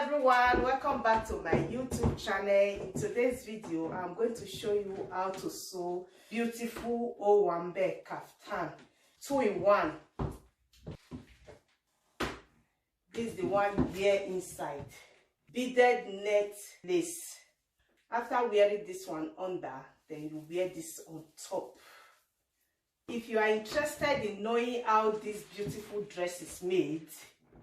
everyone, welcome back to my YouTube channel. In today's video I'm going to show you how to sew beautiful Owambe kaftan 2-in-1. This is the one here inside, beaded net lace. After wearing this one under, then you wear this on top. If you are interested in knowing how this beautiful dress is made,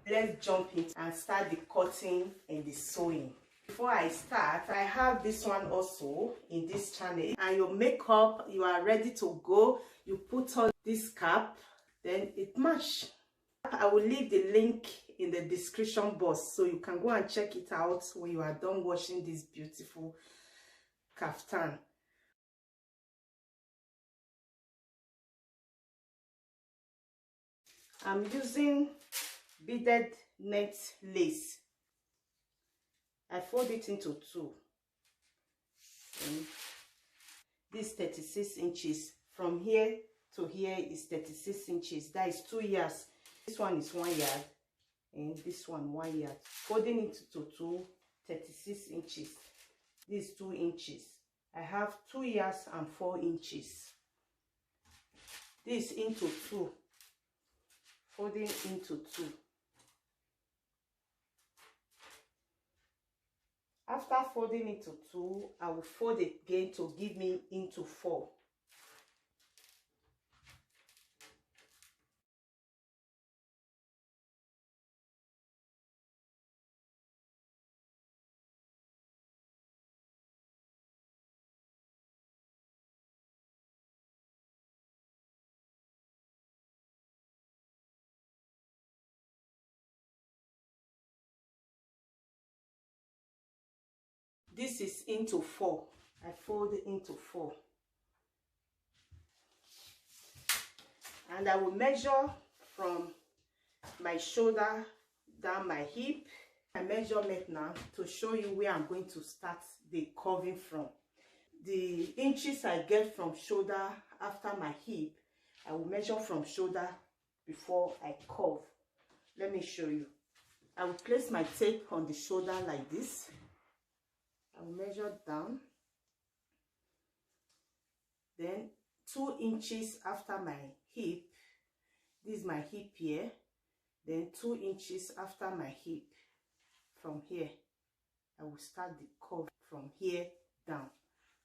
let's jump in and start the cutting and the sewing. Before I start, I have this one also in this channel. And your makeup, you are ready to go. You put on this cap, then it match. I will leave the link in the description box so you can go and check it out when you are done watching this beautiful kaftan. I'm using beaded net lace. I fold it into two. This 36 inches. From here to here is 36 inches. That is 2 yards. This one is 1 yard. And this one 1 yard. Folding it into two, 36 inches. This is 2 inches. I have 2 yards and 4 inches. This into two. Folding into two. After folding into two, I will fold it again to give me into 4. This is into 4. I fold it into 4. And I will measure from my shoulder down my hip. My measurement now to show you where I'm going to start the curving from. The inches I get from shoulder after my hip, I will measure from shoulder before I curve. Let me show you. I will place my tape on the shoulder like this. I will measure down, then 2 inches after my hip. This is my hip here, then 2 inches after my hip. From here I will start the curve from here down.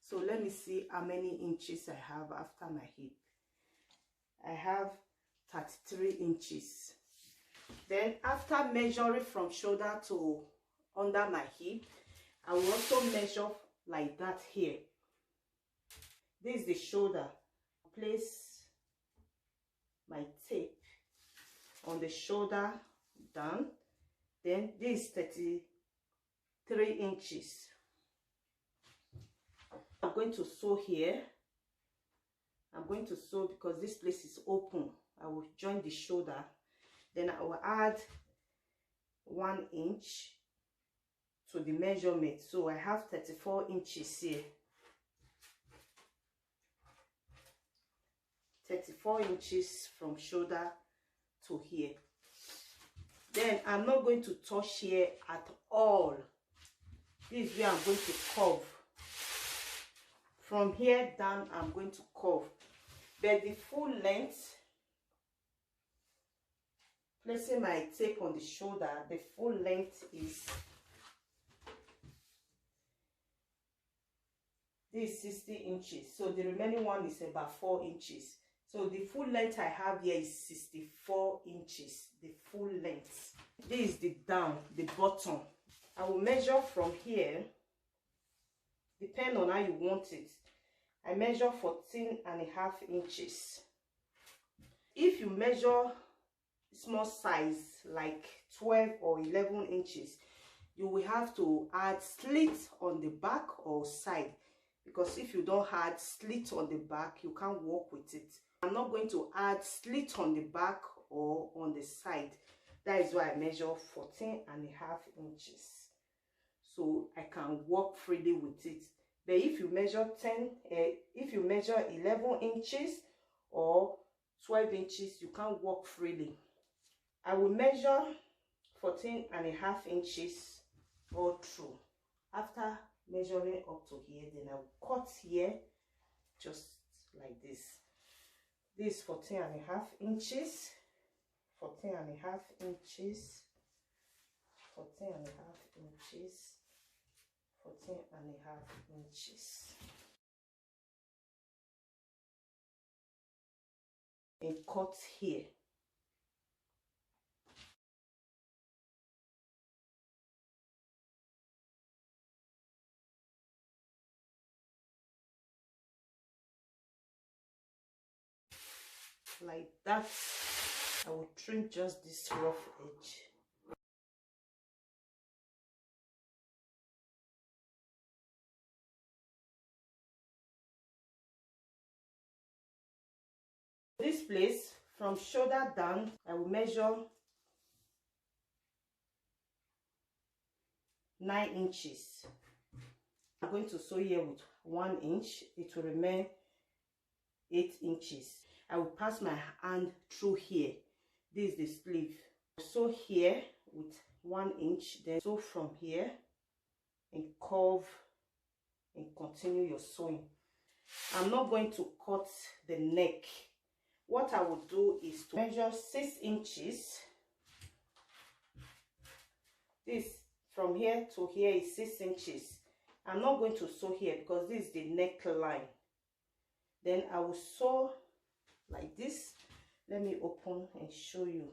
So let me see how many inches I have after my hip. I have 33 inches. Then after measuring from shoulder to under my hip, I will also measure like that here. This is the shoulder. Place my tape on the shoulder down. Then this is 33 inches. I'm going to sew here. I'm going to sew because this place is open. I will join the shoulder. Then I will add 1 inch to the measurement. So I have 34 inches here. 34 inches from shoulder to here. Then I'm not going to touch here at all. This is where I'm going to curve. From here down I'm going to curve. But the full length, placing my tape on the shoulder, the full length is this is 60 inches. So the remaining one is about 4 inches. So the full length I have here is 64 inches. The full length. This is the down, the bottom. I will measure from here, depending on how you want it. I measure 14.5 inches. If you measure small size like 12 or 11 inches, you will have to add slit on the back or side. Because if you don't add slit on the back, you can't work with it. I'm not going to add slit on the back or on the side. That is why I measure 14.5 inches. So I can work freely with it. But if you measure 11 inches or 12 inches, you can't work freely. I will measure 14.5 inches all through. After measuring up to here, then I will cut here just like this. This is 14.5 inches, 14.5 inches, 14.5 inches, 14.5 inches. And cut here. Like that. I will trim just this rough edge. This place, from shoulder down, I will measure 9 inches. I'm going to sew here with 1 inch. It will remain 8 inches. I will pass my hand through here. This is the sleeve. Sew here with 1 inch, then sew from here and curve and continue your sewing. I'm not going to cut the neck. What I will do is to measure 6 inches. This from here to here is 6 inches. I'm not going to sew here because this is the neckline. Then I will sew like this. Let me open and show you.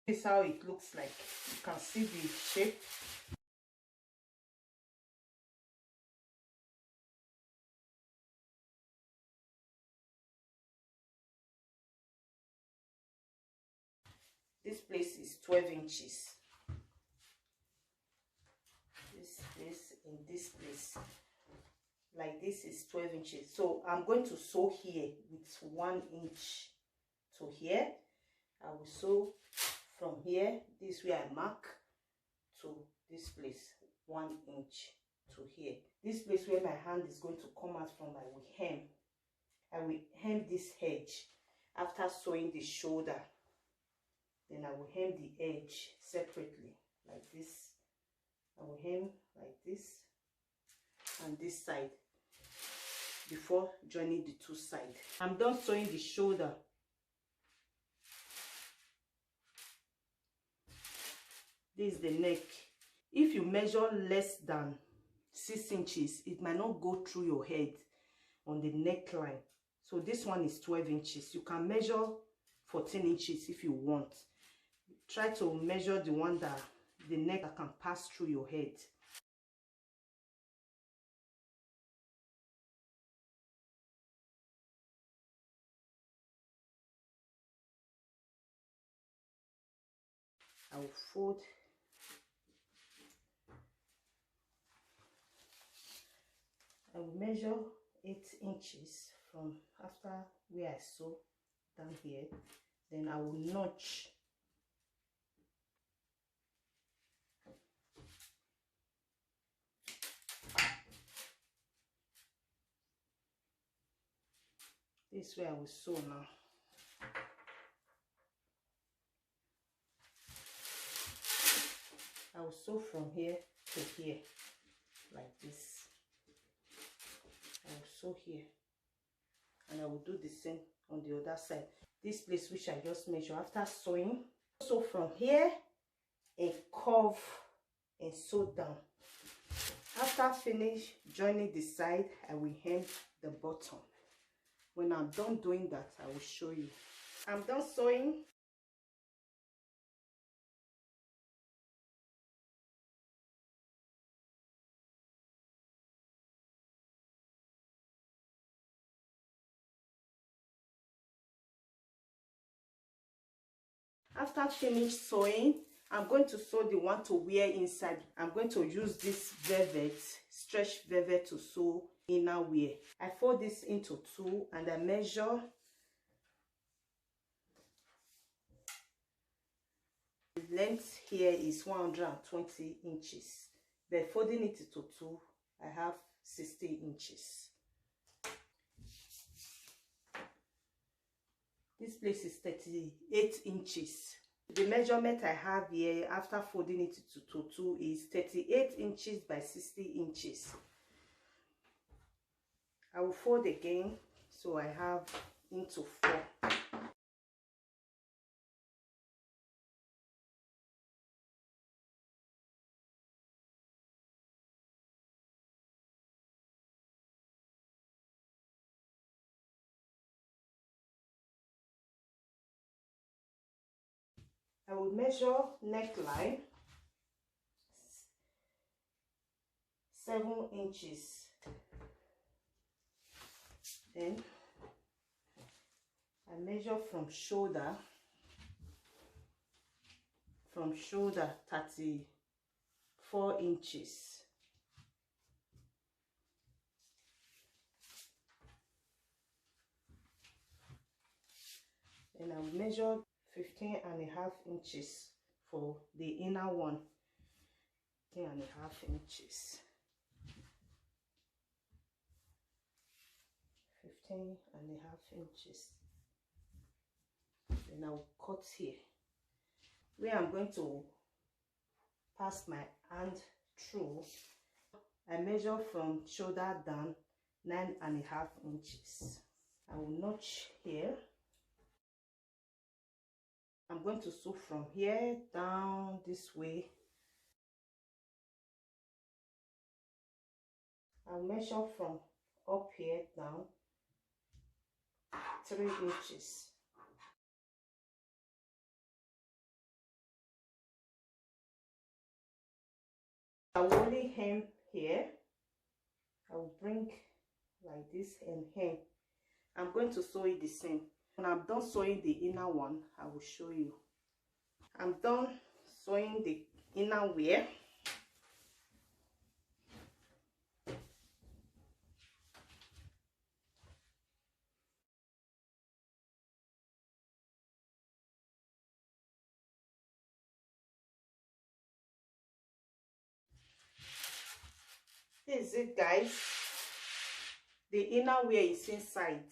This is how it looks like. You can see the shape. This place is 12 inches. This place and this place. Like this is 12 inches. So I'm going to sew here with 1 inch to here. I will sew from here, this way I mark, to this place, 1 inch to here. This place where my hand is going to come out from, I will hem. I will hem this edge after sewing the shoulder. Then I will hem the edge separately, like this. I will hem like this and this side before joining the two sides. I'm done sewing the shoulder. This is the neck. If you measure less than 6 inches, it might not go through your head on the neckline. So this one is 12 inches. You can measure 14 inches if you want. Try to measure the one that the neck that can pass through your head. I will fold. I will measure 8 inches from after where I sew down here. Then I will notch. This way I will sew now. I will sew from here to here, like this. I will sew here, and I will do the same on the other side. This place which I just measured after sewing, sew from here and curve and sew down. After finish joining the side, I will hem the bottom. When I'm done doing that, I will show you. I'm done sewing. After finish sewing, I'm going to sew the one to wear inside. I'm going to use this velvet, stretch velvet, to sew inner wear. I fold this into 2 and I measure. The length here is 120 inches, but folding it into 2, I have 60 inches. This place is 38 inches. The measurement I have here after folding it to tutu is 38 inches by 60 inches. I will fold again, so I have into 4. I will measure neckline 7 inches. Then I measure from shoulder 34 inches. Then I will measure 15.5 inches for the inner one. 15.5 inches. 15.5 inches. Then I will cut here where I'm going to pass my hand through. I measure from shoulder down 9.5 inches. I will notch here. I'm going to sew from here down this way. I'll measure from up here down 3 inches. I will only hem here. I will bring like this and hem. I'm going to sew it the same. When I'm done sewing the inner one, I will show you. I'm done sewing the inner wear. This is it, guys. The inner wear is inside.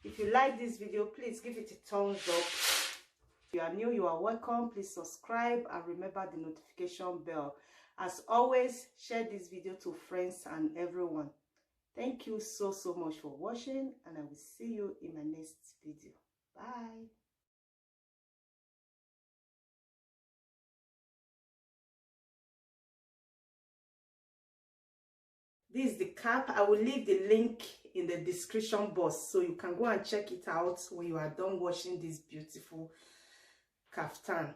If you like this video, please give it a thumbs up. If you are new, you are welcome. Please subscribe and remember the notification bell. As always, share this video to friends and everyone. Thank you so much for watching, and I will see you in my next video. Bye. This is the cap. I will leave the link in the description box so you can go and check it out when you are done watching this beautiful kaftan.